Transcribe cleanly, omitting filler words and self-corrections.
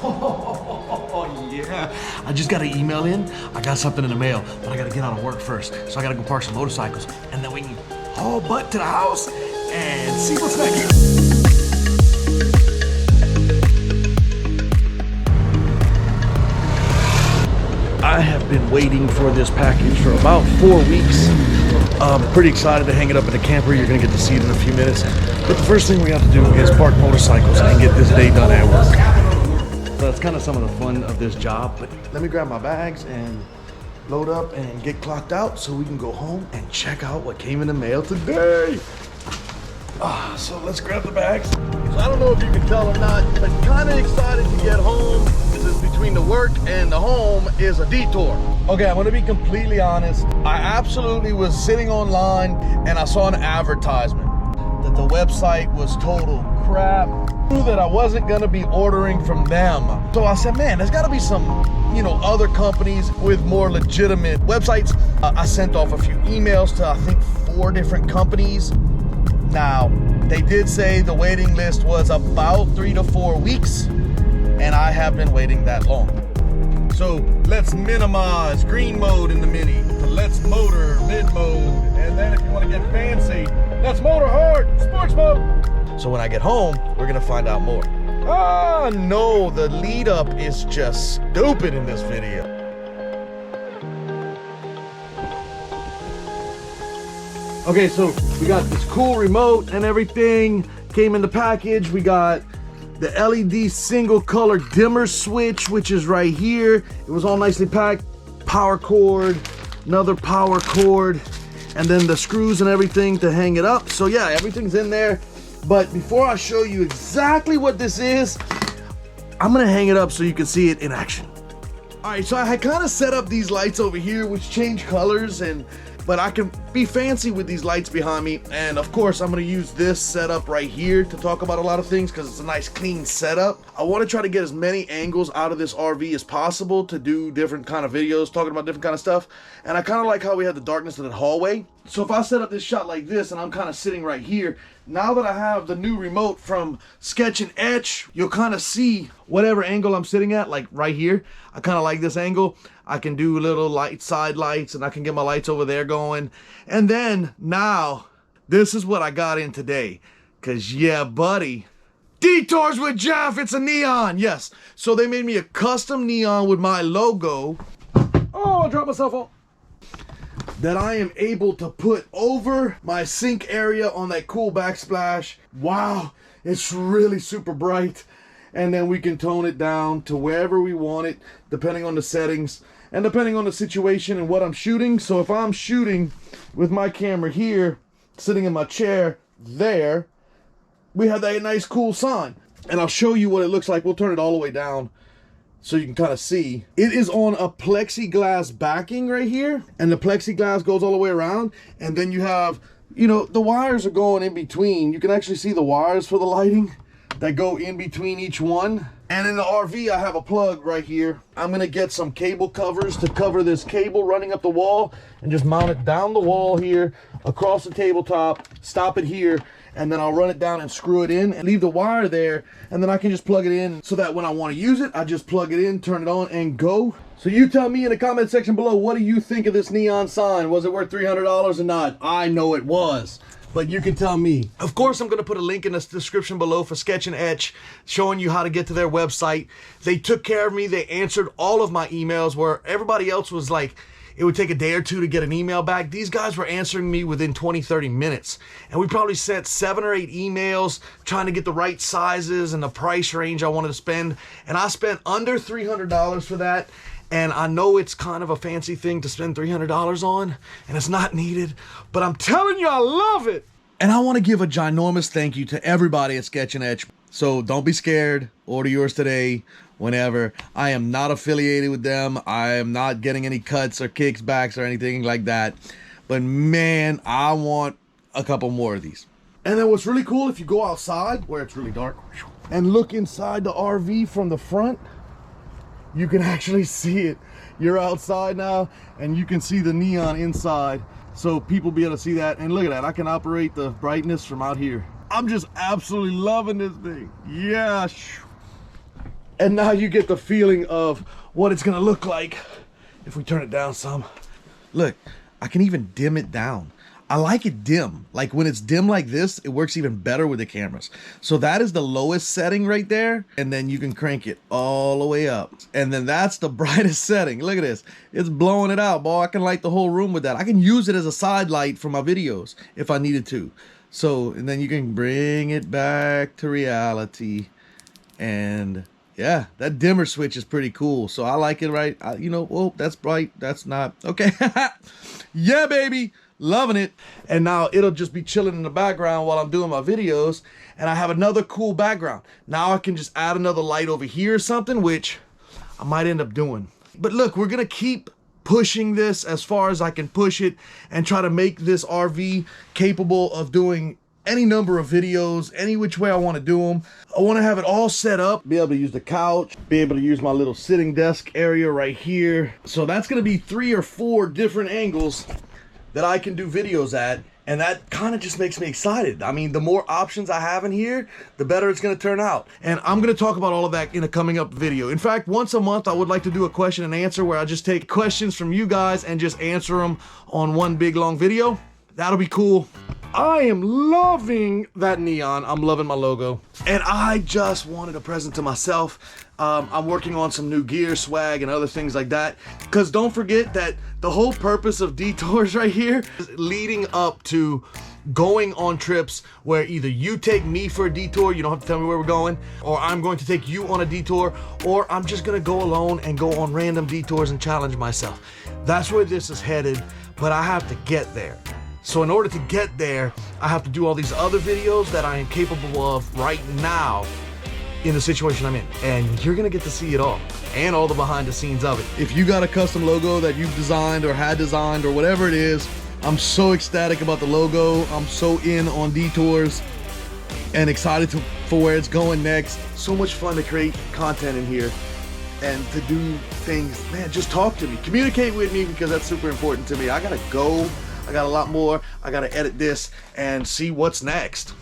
Oh, yeah. I just got an email in. I got something in the mail, but I gotta get out of work first. So I gotta go park some motorcycles, and then we can haul butt to the house and see what's next. I have been waiting for this package for about 4 weeks. I'm pretty excited to hang it up in the camper. You're gonna get to see it in a few minutes. But the first thing we have to do is park motorcycles and get this day done at work. So that's kind of some of the fun of this job. But let me grab my bags and load up and get clocked out so we can go home and check out what came in the mail today. So let's grab the bags. So I don't know if you can tell or not, but kind of excited to get home. Between the work and the home is a detour. Okay, I'm gonna be completely honest. I absolutely was sitting online and I saw an advertisement that the website was total crap. I knew that I wasn't gonna be ordering from them. So I said, man, there's gotta be some, other companies with more legitimate websites. I sent off a few emails to, I think, 4 different companies. Now, they did say the waiting list was about 3 to 4 weeks. And I have been waiting that long. So let's minimize green mode in the Mini to let's motor mid mode. And then if you want to get fancy, let's motor hard sports mode. So when I get home, we're gonna find out more. No, the lead up is just stupid in this video. Okay, so we got this cool remote and everything came in the package. We got the LED single color dimmer switch, which is right here. It was all nicely packed. Power cord, another power cord, and then the screws and everything to hang it up. So yeah, everything's in there. But before I show you exactly what this is, I'm gonna hang it up so you can see it in action. All right, so I had kind of set up these lights over here, which change colors, but I can be fancy with these lights behind me. And of course, I'm gonna use this setup right here to talk about a lot of things because it's a nice clean setup. I wanna try to get as many angles out of this RV as possible to do different kind of videos, talking about different kind of stuff. And I kind of like how we had the darkness of the hallway. So if I set up this shot like this and I'm kind of sitting right here, now that I have the new remote from Sketch and Etch, you'll kind of see whatever angle I'm sitting at, like right here. I kind of like this angle. I can do little side lights and I can get my lights over there going. And then now, this is what I got in today. Cause yeah, buddy, Detours with Jeff, it's a neon, yes. So they made me a custom neon with my logo. Oh, I dropped my cell phone. That I am able to put over my sink area on that cool backsplash. Wow, it's really super bright. And then we can tone it down to wherever we want it, depending on the settings and depending on the situation and what I'm shooting. So if I'm shooting with my camera here, sitting in my chair there, we have that nice cool sign. And I'll show you what it looks like. We'll turn it all the way down so you can kind of see. It is on a plexiglass backing right here, and the plexiglass goes all the way around, and then you have, the wires are going in between. You can actually see the wires for the lighting that go in between each one. And in the RV, I have a plug right here. I'm gonna get some cable covers to cover this cable running up the wall and just mount it down the wall here, across the tabletop, stop it here, and then I'll run it down and screw it in and leave the wire there, and then I can just plug it in so that when I want to use it, I just plug it in, turn it on, and go. So you tell me in the comment section below, what do you think of this neon sign? Was it worth $300 or not? I know it was, but you can tell me. Of course, I'm going to put a link in the description below for Sketch and Etch, showing you how to get to their website. They took care of me. They answered all of my emails, where everybody else was like, it would take a day or two to get an email back. These guys were answering me within 20-30 minutes. And we probably sent 7 or 8 emails trying to get the right sizes and the price range I wanted to spend. And I spent under $300 for that. And I know it's kind of a fancy thing to spend $300 on, and it's not needed, but I'm telling you, I love it. And I want to give a ginormous thank you to everybody at Sketch and Etch. So don't be scared. Order yours today, whenever. I am not affiliated with them. I am not getting any cuts or kickbacks or anything like that. But man, I want a couple more of these. And then what's really cool, if you go outside where it's really dark and look inside the RV from the front, you can actually see it. You're outside now and you can see the neon inside. So people be able to see that. And look at that, I can operate the brightness from out here. I'm just absolutely loving this thing. Yeah. And now you get the feeling of what it's gonna look like if we turn it down some. Look, I can even dim it down. I like it dim. Like when it's dim like this, it works even better with the cameras. So that is the lowest setting right there. And then you can crank it all the way up. And then that's the brightest setting. Look at this. It's blowing it out, boy. I can light the whole room with that. I can use it as a side light for my videos if I needed to. So, and then you can bring it back to reality. And yeah, that dimmer switch is pretty cool. So I like it, right? You know, oh, that's bright. That's not. Okay. Yeah, baby. Loving it. And now it'll just be chilling in the background while I'm doing my videos. And I have another cool background. Now I can just add another light over here or something, which I might end up doing. But look, we're going to keep pushing this as far as I can push it and try to make this RV capable of doing any number of videos, any which way I want to do them. I want to have it all set up, be able to use the couch, be able to use my little sitting desk area right here. So that's going to be 3 or 4 different angles that I can do videos at, and that kind of just makes me excited. I mean, the more options I have in here, the better it's gonna turn out. And I'm gonna talk about all of that in a coming up video. In fact, once a month, I would like to do a question and answer where I just take questions from you guys and just answer them on one big long video. That'll be cool. I am loving that neon. I'm loving my logo. And I just wanted a present to myself. I'm working on some new gear, swag, and other things like that. Because don't forget that the whole purpose of Detours right here is leading up to going on trips where either you take me for a detour, you don't have to tell me where we're going, or I'm going to take you on a detour, or I'm just gonna go alone and go on random detours and challenge myself. That's where this is headed, but I have to get there. So in order to get there, I have to do all these other videos that I am capable of right now in the situation I'm in. And you're gonna get to see it all and all the behind the scenes of it. If you got a custom logo that you've designed or had designed or whatever it is, I'm so ecstatic about the logo. I'm so in on Detours and excited for where it's going next. So much fun to create content in here and to do things. Man, just talk to me, communicate with me, because that's super important to me. I gotta go. I got a lot more. I gotta edit this and see what's next.